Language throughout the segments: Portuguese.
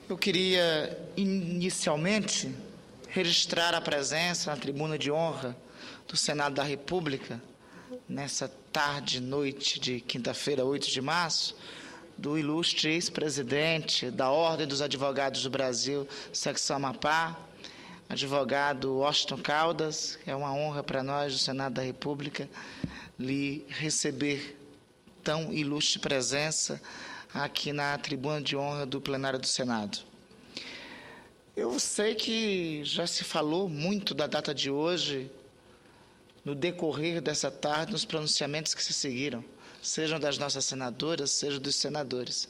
Eu queria, inicialmente, registrar a presença na tribuna de honra do Senado da República, nessa tarde, noite de quinta-feira, 8 de março, do ilustre ex-presidente da Ordem dos Advogados do Brasil, secção Amapá, advogado Washington Caldas. É uma honra para nós, do Senado da República, lhe receber tão ilustre presença aqui na tribuna de honra do plenário do Senado. Eu sei que já se falou muito da data de hoje, no decorrer dessa tarde, nos pronunciamentos que se seguiram, sejam das nossas senadoras, sejam dos senadores.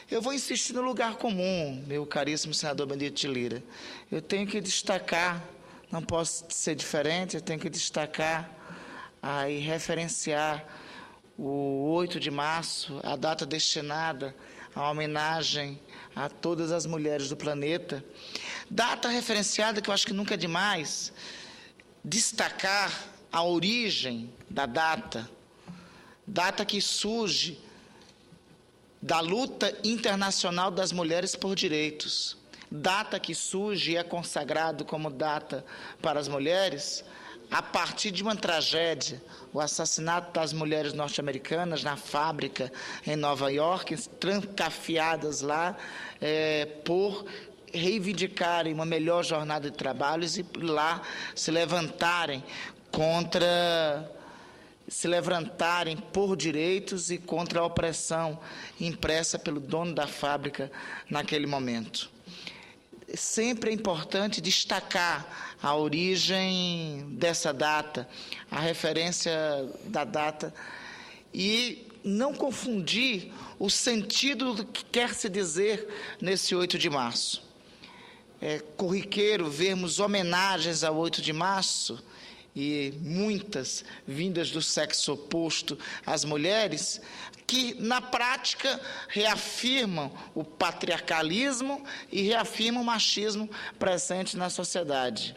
Eu vou insistir no lugar comum, meu caríssimo senador Benedito de Lira. Eu tenho que destacar, não posso ser diferente, eu tenho que destacar e referenciar o 8 de março, a data destinada à homenagem a todas as mulheres do planeta. Data referenciada que eu acho que nunca é demais destacar a origem da data. Data que surge da luta internacional das mulheres por direitos. Data que surge e é consagrado como data para as mulheres a partir de uma tragédia, o assassinato das mulheres norte-americanas na fábrica em Nova York, trancafiadas lá por reivindicarem uma melhor jornada de trabalhos e lá se levantarem por direitos e contra a opressão impressa pelo dono da fábrica naquele momento. Sempre é importante destacar a origem dessa data, a referência da data, e não confundir o sentido do que quer se dizer nesse 8 de março. É corriqueiro vermos homenagens ao 8 de março, e muitas vindas do sexo oposto às mulheres, que na prática reafirmam o patriarcalismo e reafirmam o machismo presente na sociedade.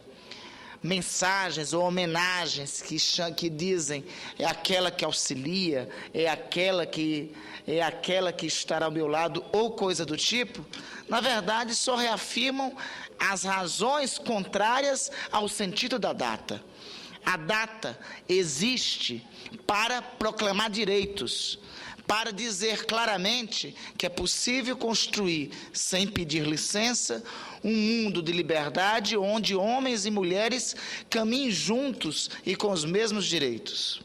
Mensagens ou homenagens que dizem é aquela que auxilia, é aquela que estará ao meu lado, ou coisa do tipo, na verdade só reafirmam as razões contrárias ao sentido da data. A data existe para proclamar direitos, para dizer claramente que é possível construir, sem pedir licença, um mundo de liberdade onde homens e mulheres caminhem juntos e com os mesmos direitos.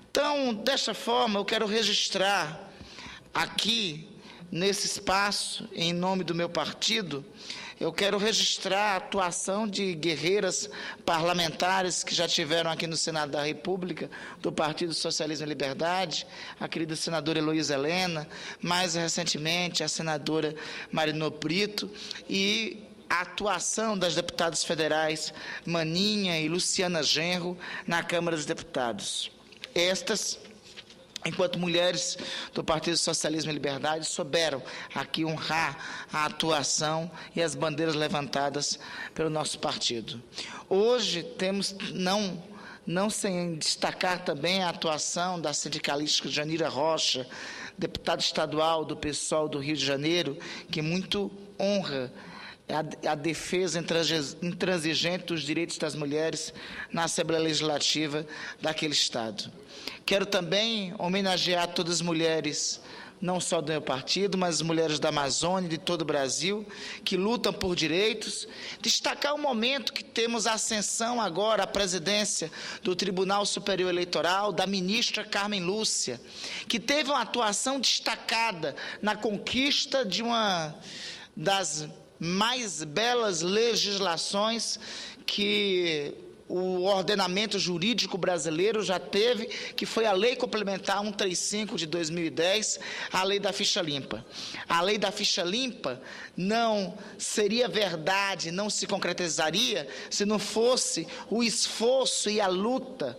Então, desta forma, eu quero registrar aqui, nesse espaço, em nome do meu partido, eu quero registrar a atuação de guerreiras parlamentares que já tiveram aqui no Senado da República, do Partido Socialismo e Liberdade, a querida senadora Heloísa Helena, mais recentemente a senadora Marino Brito, e a atuação das deputadas federais Maninha e Luciana Genro na Câmara dos Deputados. Estas, enquanto mulheres do Partido Socialismo e Liberdade, souberam aqui honrar a atuação e as bandeiras levantadas pelo nosso partido. Hoje temos, não sem destacar também a atuação da sindicalista Janira Rocha, deputada estadual do PSOL do Rio de Janeiro, que muito honra a defesa intransigente dos direitos das mulheres na Assembleia Legislativa daquele Estado. Quero também homenagear todas as mulheres, não só do meu partido, mas as mulheres da Amazônia e de todo o Brasil, que lutam por direitos. Destacar o momento que temos a ascensão agora à presidência do Tribunal Superior Eleitoral, da ministra Carmen Lúcia, que teve uma atuação destacada na conquista de uma das mais belas legislações que o ordenamento jurídico brasileiro já teve, que foi a Lei Complementar 135 de 2010, a Lei da Ficha Limpa. A Lei da Ficha Limpa não seria verdade, não se concretizaria se não fosse o esforço e a luta,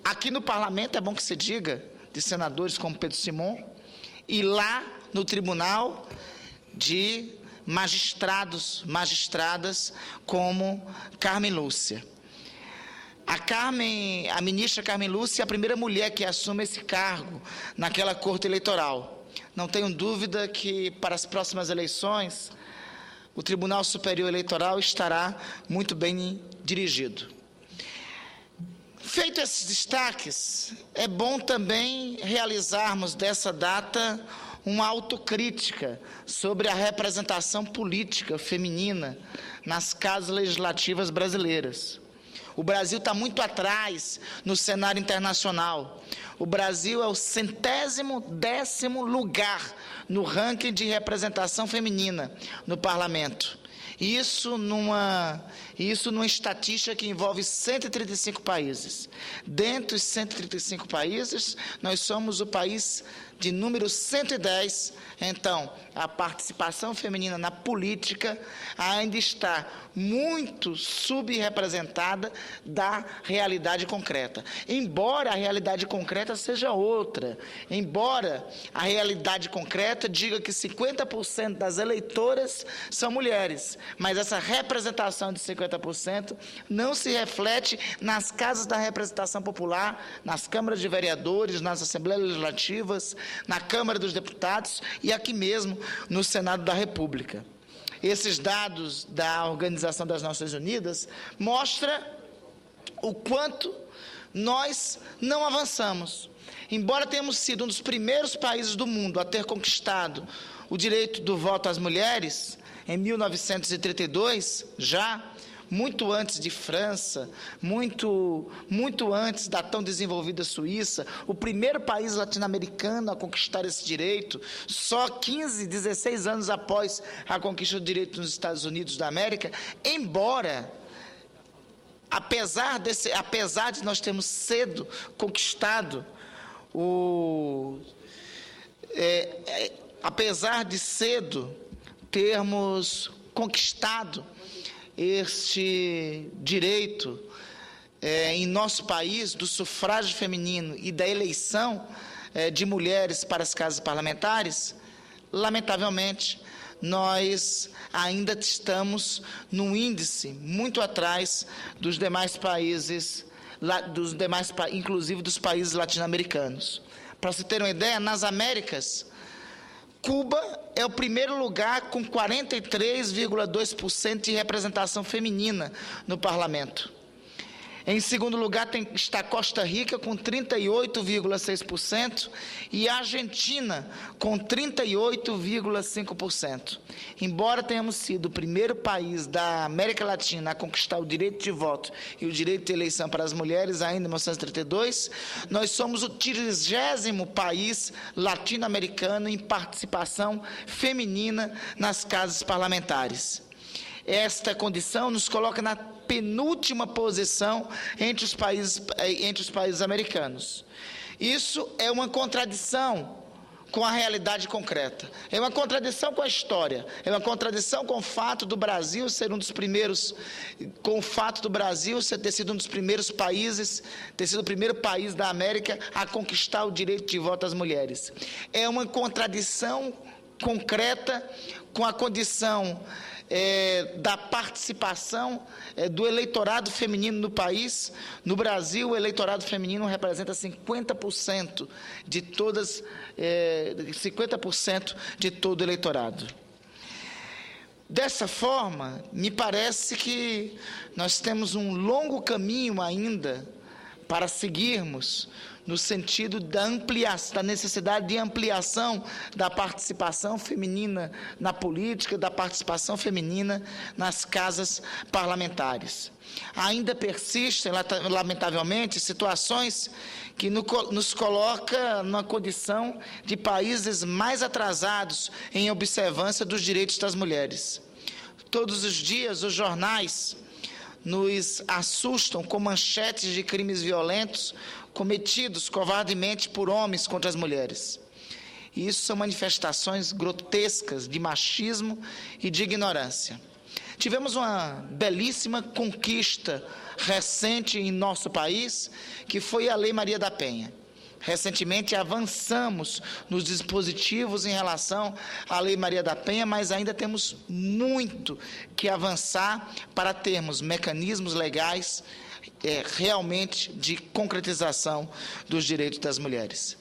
aqui no parlamento, é bom que se diga, de senadores como Pedro Simon, e lá no tribunal de magistradas como Carmen Lúcia. A ministra Carmen Lúcia é a primeira mulher que assume esse cargo naquela corte eleitoral. Não tenho dúvida que para as próximas eleições o Tribunal Superior Eleitoral estará muito bem dirigido. Feito esses destaques, é bom também realizarmos dessa data uma autocrítica sobre a representação política feminina nas casas legislativas brasileiras. O Brasil está muito atrás no cenário internacional. O Brasil é o 110º lugar no ranking de representação feminina no parlamento. Isso numa estatística que envolve 135 países. Dentre os 135 países, nós somos o país de número 110. Então, a participação feminina na política ainda está muito subrepresentada da realidade concreta. Embora a realidade concreta seja outra, embora a realidade concreta diga que 50% das eleitoras são mulheres, mas essa representação de 50% não se reflete nas casas da representação popular, nas câmaras de vereadores, nas assembleias legislativas, na Câmara dos Deputados e aqui mesmo no Senado da República. Esses dados da Organização das Nações Unidas mostram o quanto nós não avançamos. Embora tenhamos sido um dos primeiros países do mundo a ter conquistado o direito do voto às mulheres, em 1932, já, muito antes de França, muito antes da tão desenvolvida Suíça, o primeiro país latino-americano a conquistar esse direito, só 15, 16 anos após a conquista do direito nos Estados Unidos da América, embora, apesar de nós termos cedo conquistado apesar de cedo termos conquistado este direito em nosso país do sufrágio feminino e da eleição de mulheres para as casas parlamentares, lamentavelmente, nós ainda estamos num índice muito atrás dos demais países, inclusive dos países latino-americanos. Para você ter uma ideia, nas Américas, Cuba é o primeiro lugar com 43,2% de representação feminina no parlamento. Em segundo lugar está Costa Rica com 38,6% e a Argentina com 38,5%. Embora tenhamos sido o primeiro país da América Latina a conquistar o direito de voto e o direito de eleição para as mulheres ainda em 1932, nós somos o 30º país latino-americano em participação feminina nas casas parlamentares. Esta condição nos coloca na penúltima posição entre os países americanos. Isso é uma contradição com a realidade concreta, é uma contradição com a história, é uma contradição com o fato do Brasil ser um dos primeiros, com o fato do Brasil ter sido um dos primeiros países, ter sido o primeiro país da América a conquistar o direito de voto às mulheres. É uma contradição concreta com a condição da participação do eleitorado feminino no país. No Brasil, o eleitorado feminino representa 50% de todas, 50% de todo o eleitorado. Dessa forma, me parece que nós temos um longo caminho ainda para seguirmos no sentido da necessidade de ampliação da participação feminina na política, da participação feminina nas casas parlamentares. Ainda persistem, lamentavelmente, situações que nos colocam numa condição de países mais atrasados em observância dos direitos das mulheres. Todos os dias, os jornais nos assustam com manchetes de crimes violentos cometidos covardemente por homens contra as mulheres. E isso são manifestações grotescas de machismo e de ignorância. Tivemos uma belíssima conquista recente em nosso país, que foi a Lei Maria da Penha. Recentemente avançamos nos dispositivos em relação à Lei Maria da Penha, mas ainda temos muito que avançar para termos mecanismos legais realmente de concretização dos direitos das mulheres.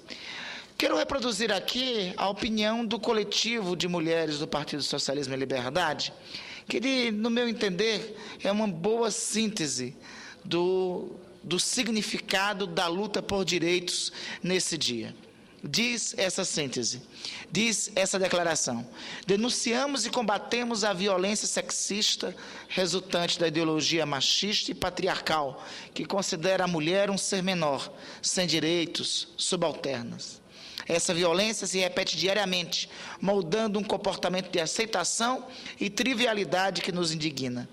Quero reproduzir aqui a opinião do coletivo de mulheres do Partido Socialismo e Liberdade, que, no meu entender, é uma boa síntese do significado da luta por direitos nesse dia. Diz essa síntese, diz essa declaração: denunciamos e combatemos a violência sexista resultante da ideologia machista e patriarcal, que considera a mulher um ser menor, sem direitos, subalternas. Essa violência se repete diariamente, moldando um comportamento de aceitação e trivialidade que nos indigna.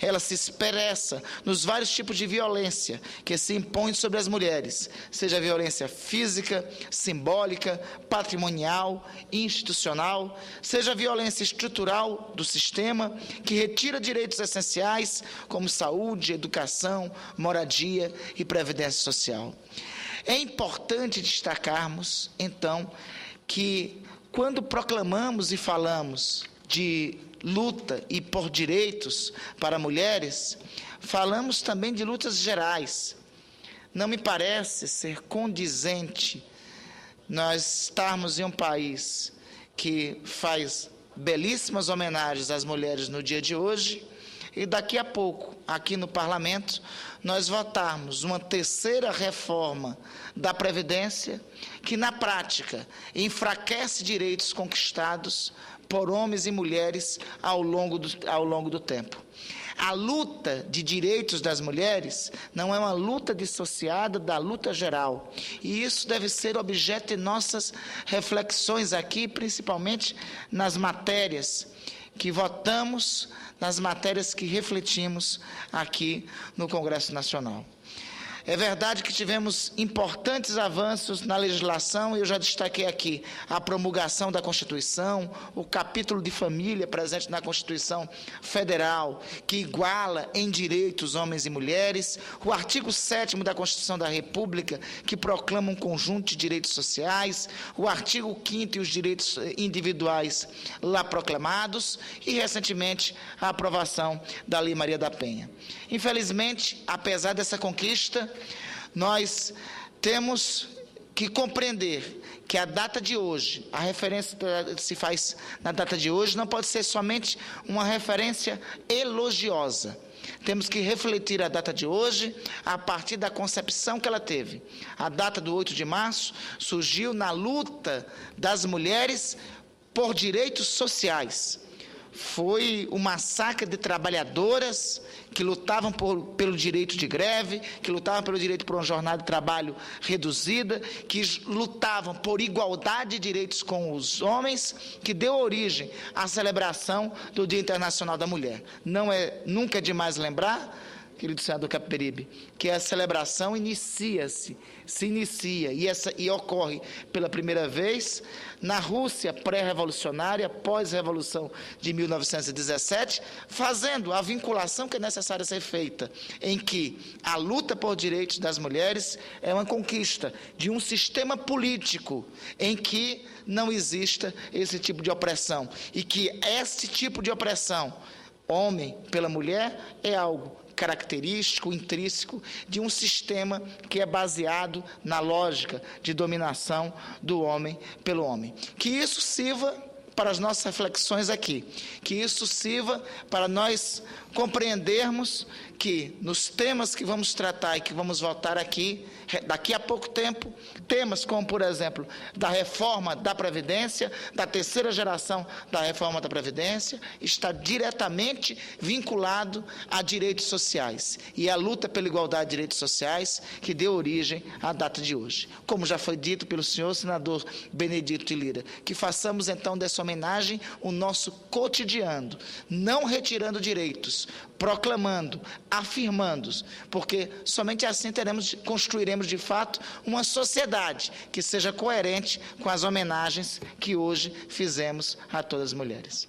Ela se expressa nos vários tipos de violência que se impõem sobre as mulheres, seja violência física, simbólica, patrimonial, institucional, seja violência estrutural do sistema, que retira direitos essenciais como saúde, educação, moradia e previdência social. É importante destacarmos, então, que quando proclamamos e falamos de luta e por direitos para mulheres, falamos também de lutas gerais. Não me parece ser condizente nós estarmos em um país que faz belíssimas homenagens às mulheres no dia de hoje e daqui a pouco, aqui no Parlamento, nós votarmos uma terceira reforma da Previdência que, na prática, enfraquece direitos conquistados por homens e mulheres ao longo do tempo. A luta de direitos das mulheres não é uma luta dissociada da luta geral. E isso deve ser objeto de nossas reflexões aqui, principalmente nas matérias que votamos, nas matérias que refletimos aqui no Congresso Nacional. É verdade que tivemos importantes avanços na legislação, e eu já destaquei aqui a promulgação da Constituição, o capítulo de família presente na Constituição Federal, que iguala em direitos homens e mulheres, o artigo 7º da Constituição da República, que proclama um conjunto de direitos sociais, o artigo 5º e os direitos individuais lá proclamados, e recentemente a aprovação da Lei Maria da Penha. Infelizmente, apesar dessa conquista, nós temos que compreender que a data de hoje, a referência que se faz na data de hoje, não pode ser somente uma referência elogiosa. Temos que refletir a data de hoje a partir da concepção que ela teve. A data do 8 de março surgiu na luta das mulheres por direitos sociais. Foi o massacre de trabalhadoras que lutavam pelo direito de greve, que lutavam pelo direito por uma jornada de trabalho reduzida, que lutavam por igualdade de direitos com os homens, que deu origem à celebração do Dia Internacional da Mulher. Nunca é demais lembrar, querido senador Capiberibe, que a celebração se inicia e ocorre pela primeira vez na Rússia pré-revolucionária, pós-revolução de 1917, fazendo a vinculação que é necessária ser feita, em que a luta por direitos das mulheres é uma conquista de um sistema político em que não exista esse tipo de opressão, e que esse tipo de opressão, homem pela mulher, é algo característico, intrínseco de um sistema que é baseado na lógica de dominação do homem pelo homem. Que isso sirva para as nossas reflexões aqui, que isso sirva para nós compreendermos que nos temas que vamos tratar e que vamos votar aqui, daqui a pouco tempo, temas como, por exemplo, da reforma da Previdência, da terceira geração da reforma da Previdência, está diretamente vinculado a direitos sociais e a luta pela igualdade de direitos sociais que deu origem à data de hoje. Como já foi dito pelo senhor senador Benedito Lira, que façamos então dessa homenagem o nosso cotidiano, não retirando direitos, proclamando, afirmando, porque somente assim construiremos de fato uma sociedade que seja coerente com as homenagens que hoje fizemos a todas as mulheres.